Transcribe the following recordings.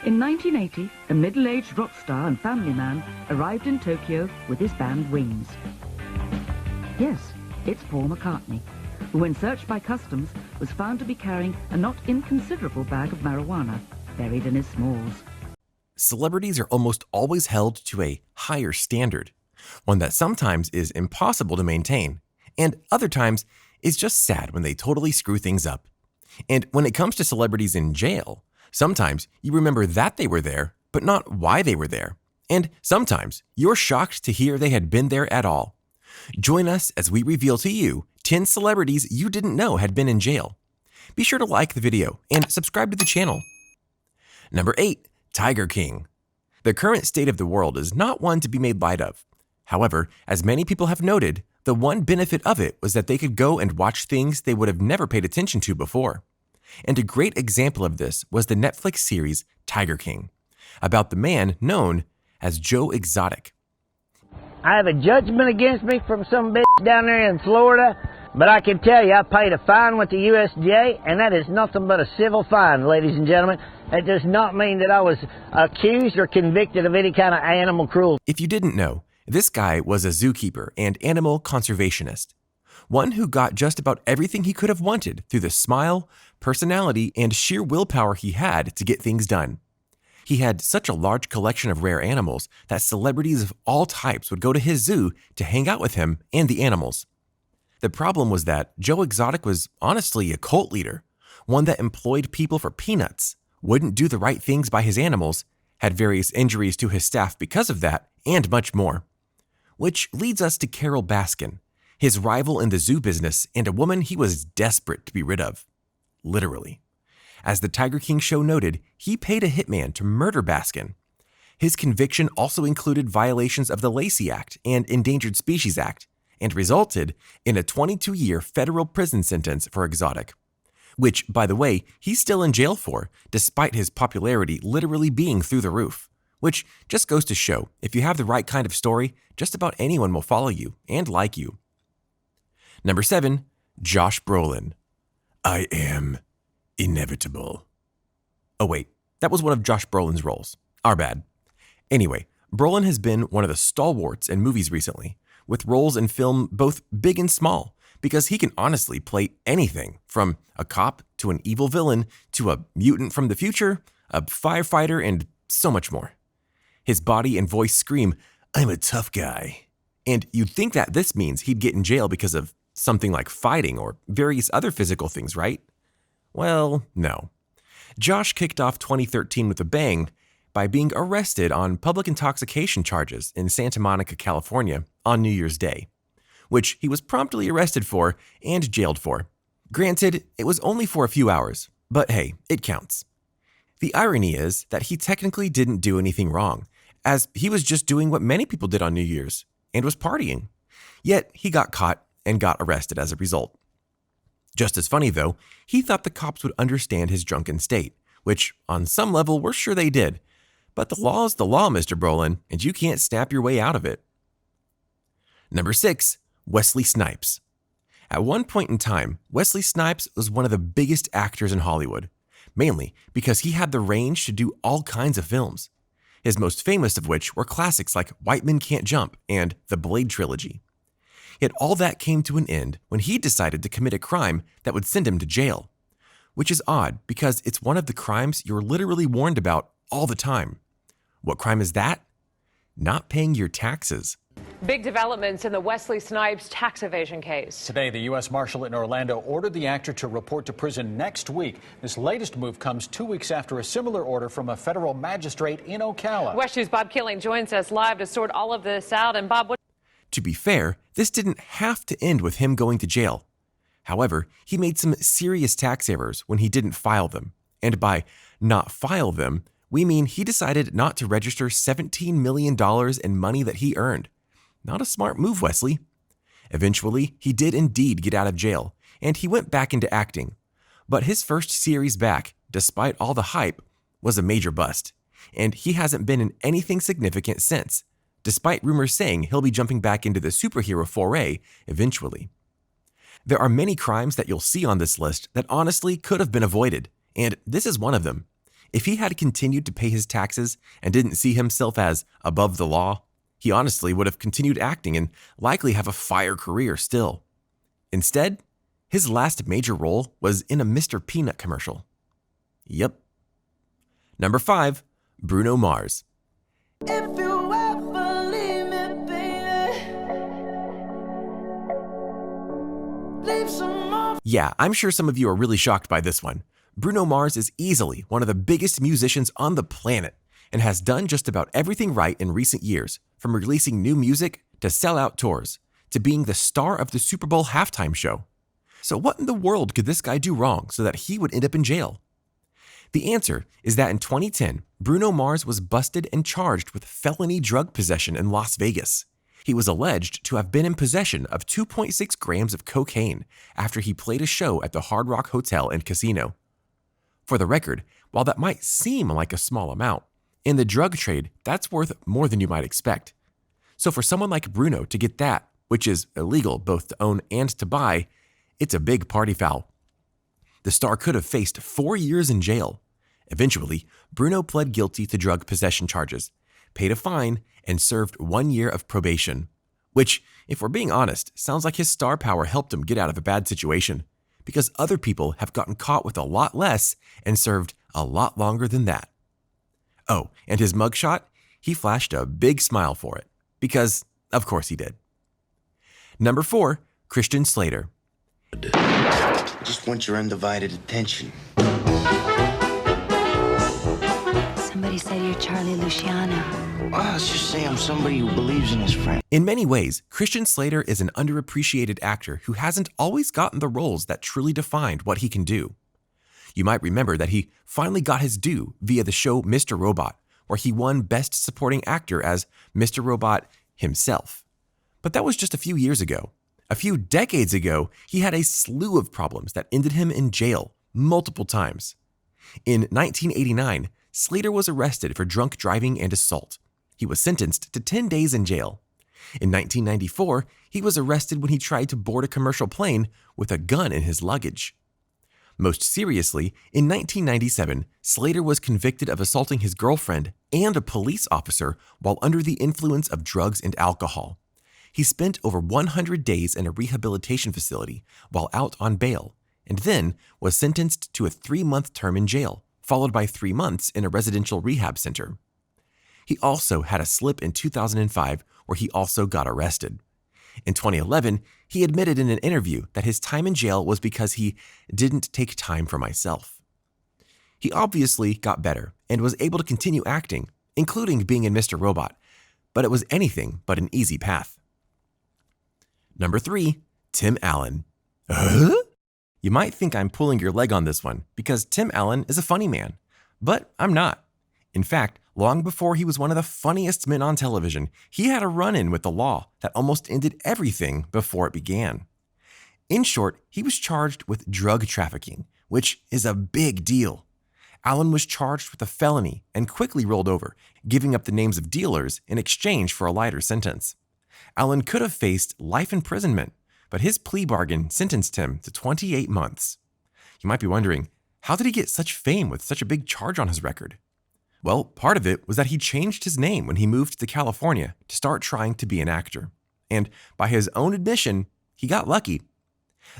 In 1980, a middle-aged rock star and family man arrived in Tokyo with his band Wings. Yes, it's Paul McCartney, who, when searched by customs, was found to be carrying a not inconsiderable bag of marijuana buried in his smalls. Celebrities are almost always held to a higher standard, one that sometimes is impossible to maintain, and other times is just sad when they totally screw things up. And when it comes to celebrities in jail, sometimes you remember that they were there, but not why they were there. And sometimes you're shocked to hear they had been there at all. Join us as we reveal to you 10 celebrities you didn't know had been in jail. Be sure to like the video and subscribe to the channel. Number 8. Tiger King. The current state of the world is not one to be made light of. However, as many people have noted, the one benefit of it was that they could go and watch things they would have never paid attention to before. And a great example of this was the Netflix series Tiger King, about the man known as Joe Exotic. I have a judgment against me from some bitch down there in Florida, but I can tell you I paid a fine with the USDA, and that is nothing but a civil fine, ladies and gentlemen. That does not mean that I was accused or convicted of any kind of animal cruelty. If you didn't know, this guy was a zookeeper and animal conservationist, one who got just about everything he could have wanted through the smile, personality, and sheer willpower he had to get things done. He had such a large collection of rare animals that celebrities of all types would go to his zoo to hang out with him and the animals. The problem was that Joe Exotic was honestly a cult leader, one that employed people for peanuts, wouldn't do the right things by his animals, had various injuries to his staff because of that, and much more. Which leads us to Carole Baskin, his rival in the zoo business and a woman he was desperate to be rid of. Literally. As the Tiger King show noted, he paid a hitman to murder Baskin. His conviction also included violations of the Lacey Act and Endangered Species Act, and resulted in a 22-year federal prison sentence for Exotic, which, by the way, he's still in jail for, despite his popularity literally being through the roof. Which just goes to show, if you have the right kind of story, just about anyone will follow you and like you. Number 7. Josh Brolin. I am inevitable. Oh wait, that was one of Josh Brolin's roles. Our bad. Anyway, Brolin has been one of the stalwarts in movies recently, with roles in film both big and small, because he can honestly play anything from a cop to an evil villain to a mutant from the future, a firefighter, and so much more. His body and voice scream, I'm a tough guy. And you'd think that this means he'd get in jail because of something like fighting or various other physical things, right? Well, no. Josh kicked off 2013 with a bang by being arrested on public intoxication charges in Santa Monica, California on New Year's Day, which he was promptly arrested for and jailed for. Granted, it was only for a few hours, but hey, it counts. The irony is that he technically didn't do anything wrong, as he was just doing what many people did on New Year's, and was partying. Yet he got caught and got arrested as a result. Just as funny though, he thought the cops would understand his drunken state, which on some level we're sure they did. But the law is the law, Mr. Brolin, and you can't snap your way out of it. Number 6. Wesley Snipes. At one point in time, Wesley Snipes was one of the biggest actors in Hollywood, mainly because he had the range to do all kinds of films, his most famous of which were classics like White Men Can't Jump and the Blade Trilogy. Yet all that came to an end when he decided to commit a crime that would send him to jail, which is odd because it's one of the crimes you're literally warned about all the time. What crime is that? Not paying your taxes. Big developments in the Wesley Snipes tax evasion case. Today, the U.S. Marshal in Orlando ordered the actor to report to prison next week. This latest move comes 2 weeks after a similar order from a federal magistrate in Ocala. West News' Bob Killing joins us live to sort all of this out. And Bob, what? To be fair, this didn't have to end with him going to jail. However, he made some serious tax errors when he didn't file them. And by not file them, we mean he decided not to register $17 million in money that he earned. Not a smart move, Wesley. Eventually, he did indeed get out of jail, and he went back into acting. But his first series back, despite all the hype, was a major bust, and he hasn't been in anything significant since, despite rumors saying he'll be jumping back into the superhero foray eventually. There are many crimes that you'll see on this list that honestly could have been avoided, and this is one of them. If he had continued to pay his taxes and didn't see himself as above the law, he honestly would have continued acting and likely have a fire career still. Instead, his last major role was in a Mr. Peanut commercial. Yep. Number 5, Bruno Mars. If you ever leave me, baby, leave some more. Yeah, I'm sure some of you are really shocked by this one. Bruno Mars is easily one of the biggest musicians on the planet and has done just about everything right in recent years, from releasing new music to sell-out tours to being the star of the Super Bowl halftime show. So what in the world could this guy do wrong so that he would end up in jail? The answer is that in 2010, Bruno Mars was busted and charged with felony drug possession in Las Vegas. He was alleged to have been in possession of 2.6 grams of cocaine after he played a show at the Hard Rock Hotel and Casino. For the record, while that might seem like a small amount, in the drug trade, that's worth more than you might expect. So for someone like Bruno to get that, which is illegal both to own and to buy, it's a big party foul. The star could have faced 4 years in jail. Eventually, Bruno pled guilty to drug possession charges, paid a fine, and served 1 year of probation, which, if we're being honest, sounds like his star power helped him get out of a bad situation, because other people have gotten caught with a lot less and served a lot longer than that. Oh, and his mugshot? He flashed a big smile for it, because of course he did. Number 4, Christian Slater. I just want your undivided attention. Somebody said you're Charlie Luciano. Well, let's just say I'm somebody who believes in his friend. In many ways, Christian Slater is an underappreciated actor who hasn't always gotten the roles that truly defined what he can do. You might remember that he finally got his due via the show Mr. Robot, where he won Best Supporting Actor as Mr. Robot himself. But that was just a few years ago. A few decades ago, he had a slew of problems that ended him in jail multiple times. In 1989, Slater was arrested for drunk driving and assault. He was sentenced to 10 days in jail. In 1994, he was arrested when he tried to board a commercial plane with a gun in his luggage. Most seriously, in 1997, Slater was convicted of assaulting his girlfriend and a police officer while under the influence of drugs and alcohol. He spent over 100 days in a rehabilitation facility while out on bail, and then was sentenced to a 3-month term in jail, followed by 3 months in a residential rehab center. He also had a slip in 2005 where he also got arrested. In 2011, he admitted in an interview that his time in jail was because he didn't take time for myself. He obviously got better and was able to continue acting, including being in Mr. Robot, but it was anything but an easy path. Number 3, Tim Allen. You might think I'm pulling your leg on this one because Tim Allen is a funny man, but I'm not. In fact, long before he was one of the funniest men on television, he had a run-in with the law that almost ended everything before it began. In short, he was charged with drug trafficking, which is a big deal. Allen was charged with a felony and quickly rolled over, giving up the names of dealers in exchange for a lighter sentence. Allen could have faced life imprisonment, but his plea bargain sentenced him to 28 months. You might be wondering, how did he get such fame with such a big charge on his record? Well, part of it was that he changed his name when he moved to California to start trying to be an actor. And by his own admission, he got lucky.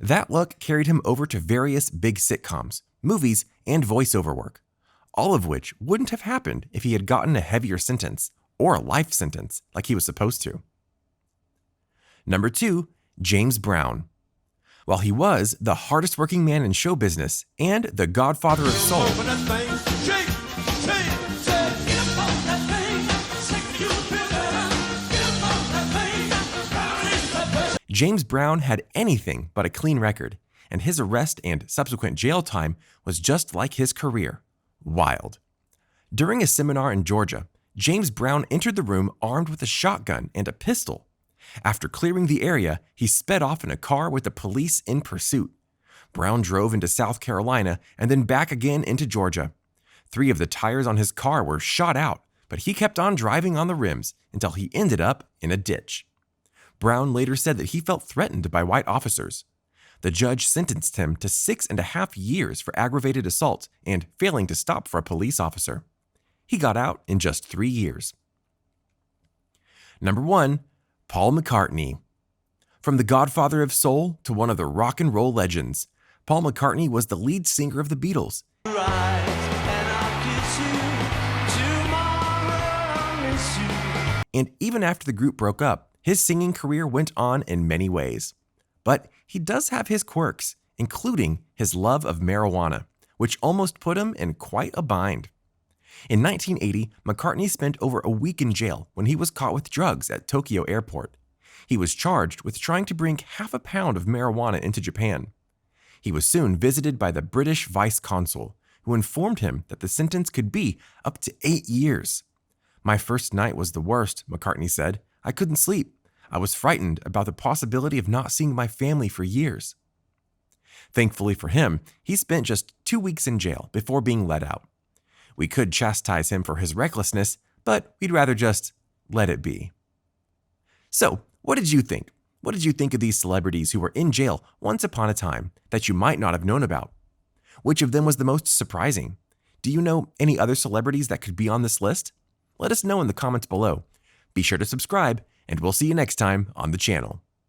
That luck carried him over to various big sitcoms, movies, and voiceover work, all of which wouldn't have happened if he had gotten a heavier sentence or a life sentence like he was supposed to. Number 2, James Brown. While he was the hardest working man in show business and the godfather of soul, James Brown had anything but a clean record, and his arrest and subsequent jail time was just like his career, wild. During a seminar in Georgia, James Brown entered the room armed with a shotgun and a pistol. After clearing the area, he sped off in a car with the police in pursuit. Brown drove into South Carolina and then back again into Georgia. 3 of the tires on his car were shot out, but he kept on driving on the rims until he ended up in a ditch. Brown later said that he felt threatened by white officers. The judge sentenced him to 6.5 years for aggravated assault and failing to stop for a police officer. He got out in just 3 years. Number 1, Paul McCartney. From the godfather of soul to one of the rock and roll legends, Paul McCartney was the lead singer of the Beatles. And even after the group broke up, his singing career went on in many ways. But he does have his quirks, including his love of marijuana, which almost put him in quite a bind. In 1980, McCartney spent over a week in jail when he was caught with drugs at Tokyo Airport. He was charged with trying to bring half a pound of marijuana into Japan. He was soon visited by the British vice consul, who informed him that the sentence could be up to 8 years. "My first night was the worst," McCartney said. "I couldn't sleep. I was frightened about the possibility of not seeing my family for years." Thankfully for him, he spent just 2 weeks in jail before being let out. We could chastise him for his recklessness, but we'd rather just let it be. So, what did you think? What did you think of these celebrities who were in jail once upon a time that you might not have known about? Which of them was the most surprising? Do you know any other celebrities that could be on this list? Let us know in the comments below. Be sure to subscribe, and we'll see you next time on the channel.